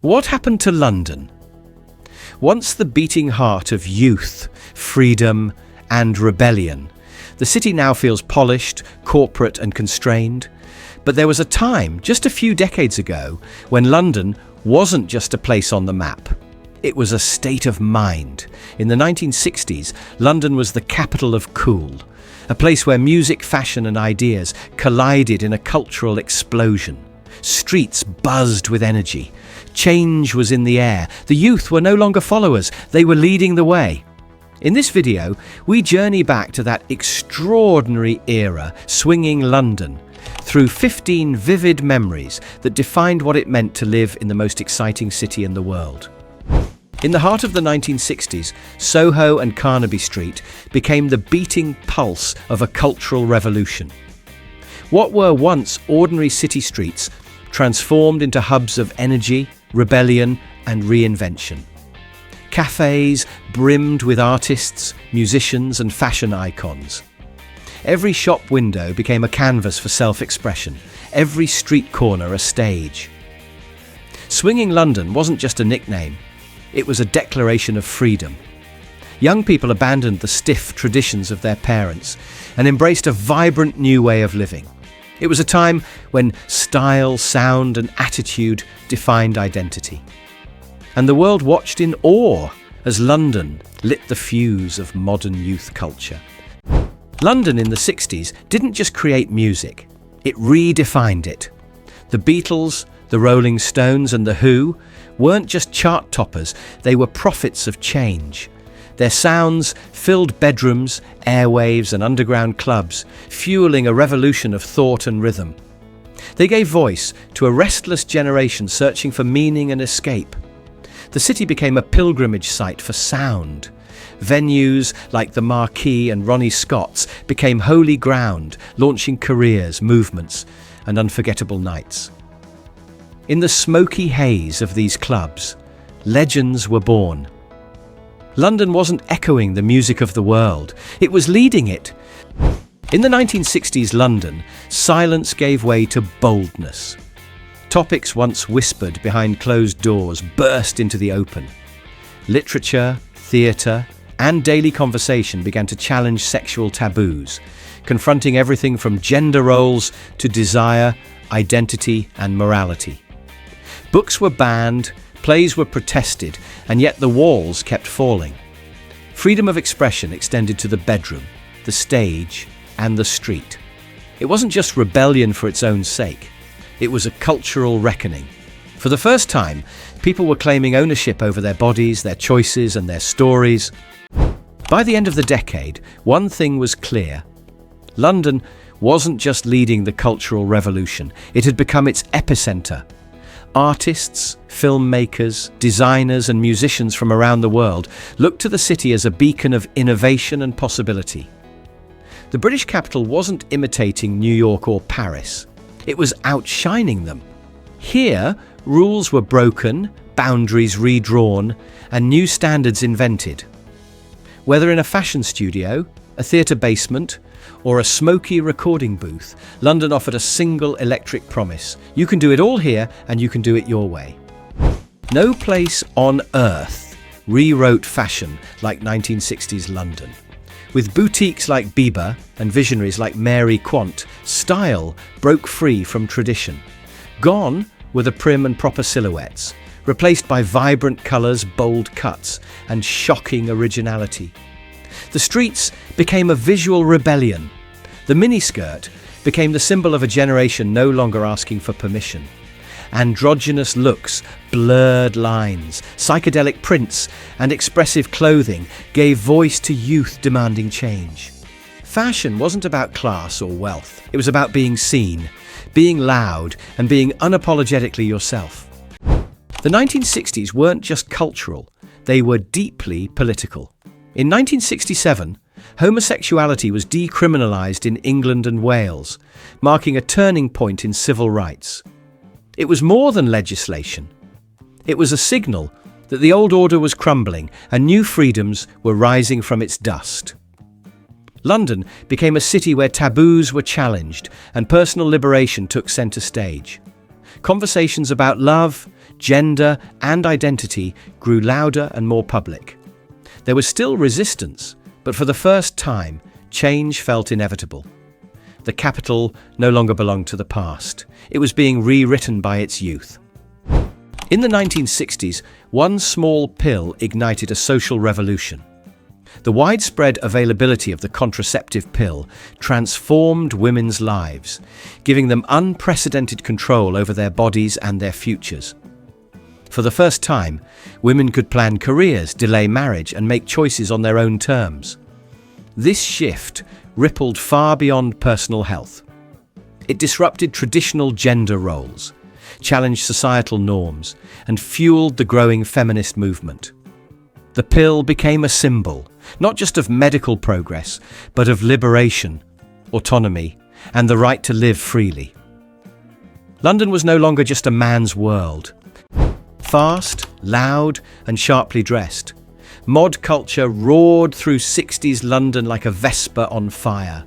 What happened to London? Once the beating heart of youth, freedom, and rebellion, the city now feels polished, corporate, and constrained. But there was a time, just a few decades ago, when London wasn't just a place on the map. It was a state of mind. In the 1960s, London was the capital of cool, a place where music, fashion, and ideas collided in a cultural explosion. Streets buzzed with energy. Change was in the air. The youth were no longer followers, they were leading the way. In this video, we journey back to that extraordinary era, swinging London, through 15 vivid memories that defined what it meant to live in the most exciting city in the world. In the heart of the 1960s, Soho and Carnaby Street became the beating pulse of a cultural revolution. What were once ordinary city streets transformed into hubs of energy, rebellion, and reinvention. Cafes brimmed with artists, musicians, and fashion icons. Every shop window became a canvas for self-expression, every street corner a stage. Swinging London wasn't just a nickname, it was a declaration of freedom. Young people abandoned the stiff traditions of their parents and embraced a vibrant new way of living. It was a time when style, sound, and attitude defined identity. And the world watched in awe as London lit the fuse of modern youth culture. London in the 60s didn't just create music, it redefined it. The Beatles, the Rolling Stones, and the Who weren't just chart toppers, they were prophets of change. Their sounds filled bedrooms, airwaves, and underground clubs, fueling a revolution of thought and rhythm. They gave voice to a restless generation searching for meaning and escape. The city became a pilgrimage site for sound. Venues like the Marquee and Ronnie Scott's became holy ground, launching careers, movements, and unforgettable nights. In the smoky haze of these clubs, legends were born. London wasn't echoing the music of the world, it was leading it. In the 1960s London, silence gave way to boldness. Topics once whispered behind closed doors burst into the open. Literature, theatre, and daily conversation began to challenge sexual taboos, confronting everything from gender roles to desire, identity, and morality. Books were banned, plays were protested, and yet the walls kept falling. Freedom of expression extended to the bedroom, the stage, and the street. It wasn't just rebellion for its own sake. It was a cultural reckoning. For the first time, people were claiming ownership over their bodies, their choices, and their stories. By the end of the decade, one thing was clear. London wasn't just leading the cultural revolution, it had become its epicenter. Artists, filmmakers, designers, and musicians from around the world looked to the city as a beacon of innovation and possibility. The British capital wasn't imitating New York or Paris. It was outshining them. Here, rules were broken, boundaries redrawn, and new standards invented. Whether in a fashion studio, a theatre basement, or a smoky recording booth, London offered a single electric promise. You can do it all here, and you can do it your way. No place on earth rewrote fashion like 1960s London. With boutiques like Biba and visionaries like Mary Quant, style broke free from tradition. Gone were the prim and proper silhouettes, replaced by vibrant colours, bold cuts, and shocking originality. The streets became a visual rebellion. The miniskirt became the symbol of a generation no longer asking for permission. Androgynous looks, blurred lines, psychedelic prints, and expressive clothing gave voice to youth demanding change. Fashion wasn't about class or wealth. It was about being seen, being loud, and being unapologetically yourself. The 1960s weren't just cultural, they were deeply political. In 1967, homosexuality was decriminalised in England and Wales, marking a turning point in civil rights. It was more than legislation. It was a signal that the old order was crumbling and new freedoms were rising from its dust. London became a city where taboos were challenged and personal liberation took centre stage. Conversations about love, gender and identity grew louder and more public. There was still resistance, but for the first time, change felt inevitable. The capital no longer belonged to the past. It was being rewritten by its youth. In the 1960s, one small pill ignited a social revolution. The widespread availability of the contraceptive pill transformed women's lives, giving them unprecedented control over their bodies and their futures. For the first time, women could plan careers, delay marriage, and make choices on their own terms. This shift rippled far beyond personal health. It disrupted traditional gender roles, challenged societal norms, and fueled the growing feminist movement. The pill became a symbol, not just of medical progress, but of liberation, autonomy, and the right to live freely. London was no longer just a man's world. Fast, loud, and sharply dressed, mod culture roared through 60s London like a Vespa on fire.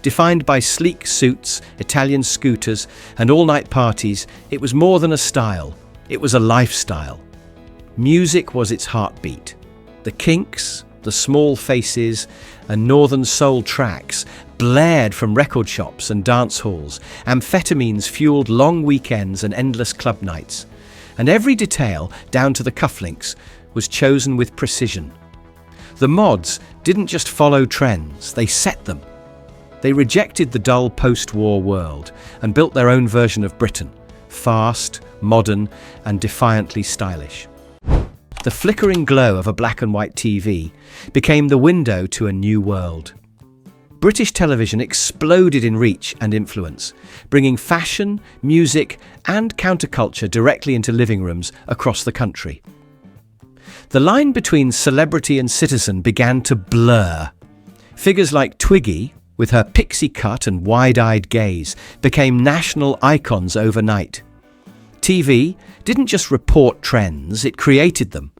Defined by sleek suits, Italian scooters, and all-night parties, it was more than a style, it was a lifestyle. Music was its heartbeat. The Kinks, the Small Faces, and Northern Soul tracks blared from record shops and dance halls. Amphetamines fueled long weekends and endless club nights. And every detail, down to the cufflinks, was chosen with precision. The mods didn't just follow trends, they set them. They rejected the dull post-war world and built their own version of Britain, fast, modern, and defiantly stylish. The flickering glow of a black and white TV became the window to a new world. British television exploded in reach and influence, bringing fashion, music, and counterculture directly into living rooms across the country. The line between celebrity and citizen began to blur. Figures like Twiggy, with her pixie cut and wide-eyed gaze, became national icons overnight. TV didn't just report trends, it created them.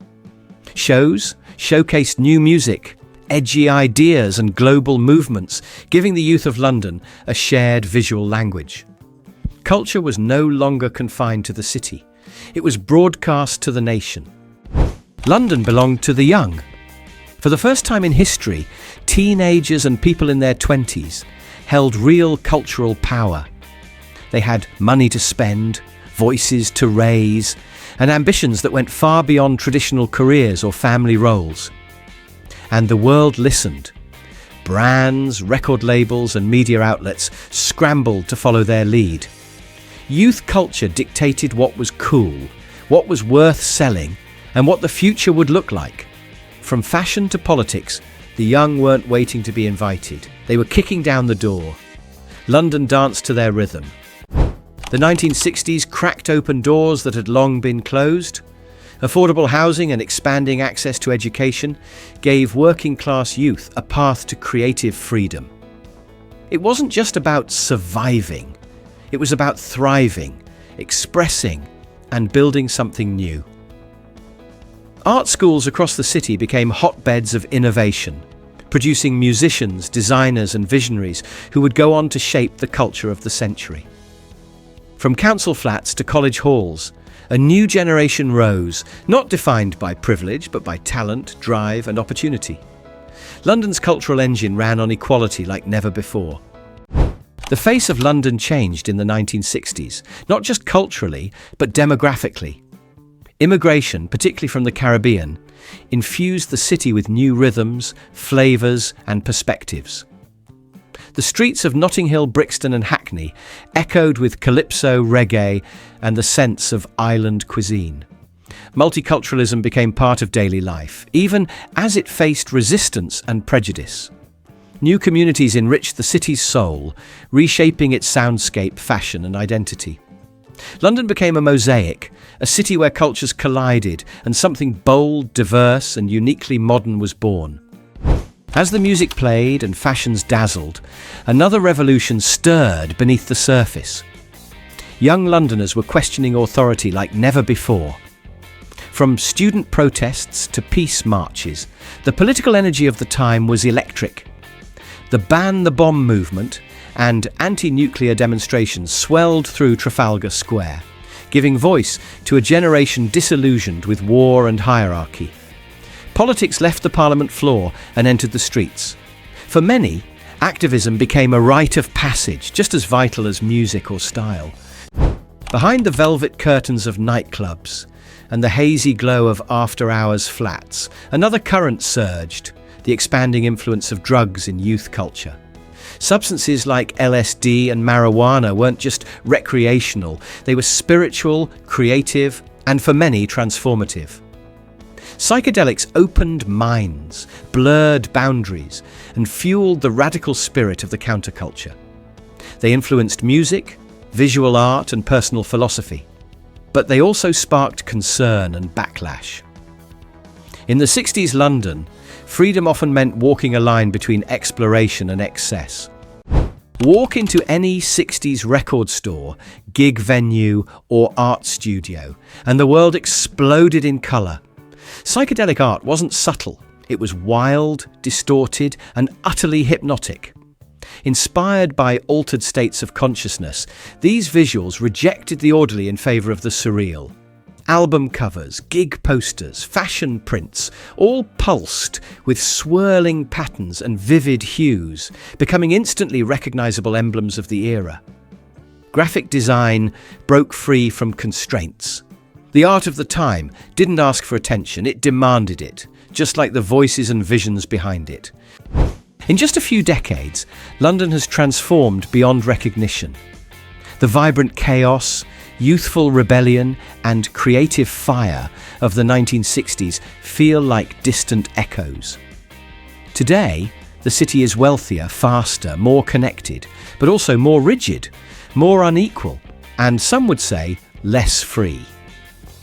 Shows showcased new music, edgy ideas and global movements, giving the youth of London a shared visual language. Culture was no longer confined to the city. It was broadcast to the nation. London belonged to the young. For the first time in history, teenagers and people in their 20s held real cultural power. They had money to spend, voices to raise, and ambitions that went far beyond traditional careers or family roles. And the world listened. Brands, record labels, and media outlets scrambled to follow their lead. Youth culture dictated what was cool, what was worth selling, and what the future would look like. From fashion to politics, the young weren't waiting to be invited. They were kicking down the door. London danced to their rhythm. The 1960s cracked open doors that had long been closed. Affordable housing and expanding access to education gave working-class youth a path to creative freedom. It wasn't just about surviving. It was about thriving, expressing, and building something new. Art schools across the city became hotbeds of innovation, producing musicians, designers, and visionaries who would go on to shape the culture of the century. From council flats to college halls, a new generation rose, not defined by privilege, but by talent, drive, and opportunity. London's cultural engine ran on equality like never before. The face of London changed in the 1960s, not just culturally, but demographically. Immigration, particularly from the Caribbean, infused the city with new rhythms, flavours, and perspectives. The streets of Notting Hill, Brixton, and Hackney echoed with calypso, reggae, and the sense of island cuisine. Multiculturalism became part of daily life, even as it faced resistance and prejudice. New communities enriched the city's soul, reshaping its soundscape, fashion, and identity. London became a mosaic, a city where cultures collided and something bold, diverse, and uniquely modern was born. As the music played and fashions dazzled, another revolution stirred beneath the surface. Young Londoners were questioning authority like never before. From student protests to peace marches, the political energy of the time was electric. The Ban the Bomb movement and anti-nuclear demonstrations swelled through Trafalgar Square, giving voice to a generation disillusioned with war and hierarchy. Politics left the parliament floor and entered the streets. For many, activism became a rite of passage, just as vital as music or style. Behind the velvet curtains of nightclubs and the hazy glow of after-hours flats, another current surged, the expanding influence of drugs in youth culture. Substances like LSD and marijuana weren't just recreational, they were spiritual, creative, and for many transformative. Psychedelics opened minds, blurred boundaries, and fueled the radical spirit of the counterculture. They influenced music, visual art, and personal philosophy. But they also sparked concern and backlash. In the 60s London, freedom often meant walking a line between exploration and excess. Walk into any 60s record store, gig venue, or art studio, and the world exploded in colour. Psychedelic art wasn't subtle, it was wild, distorted, and utterly hypnotic. Inspired by altered states of consciousness, these visuals rejected the orderly in favour of the surreal. Album covers, gig posters, fashion prints, all pulsed with swirling patterns and vivid hues, becoming instantly recognisable emblems of the era. Graphic design broke free from constraints. The art of the time didn't ask for attention, it demanded it, just like the voices and visions behind it. In just a few decades, London has transformed beyond recognition. The vibrant chaos, youthful rebellion, and creative fire of the 1960s feel like distant echoes. Today, the city is wealthier, faster, more connected, but also more rigid, more unequal, and some would say, less free.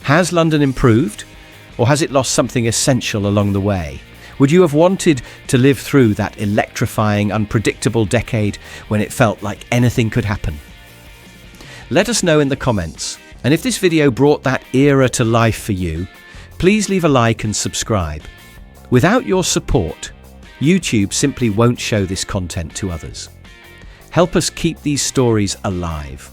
Has London improved, or has it lost something essential along the way? Would you have wanted to live through that electrifying, unpredictable decade when it felt like anything could happen? Let us know in the comments, and if this video brought that era to life for you, please leave a like and subscribe. Without your support, YouTube simply won't show this content to others. Help us keep these stories alive.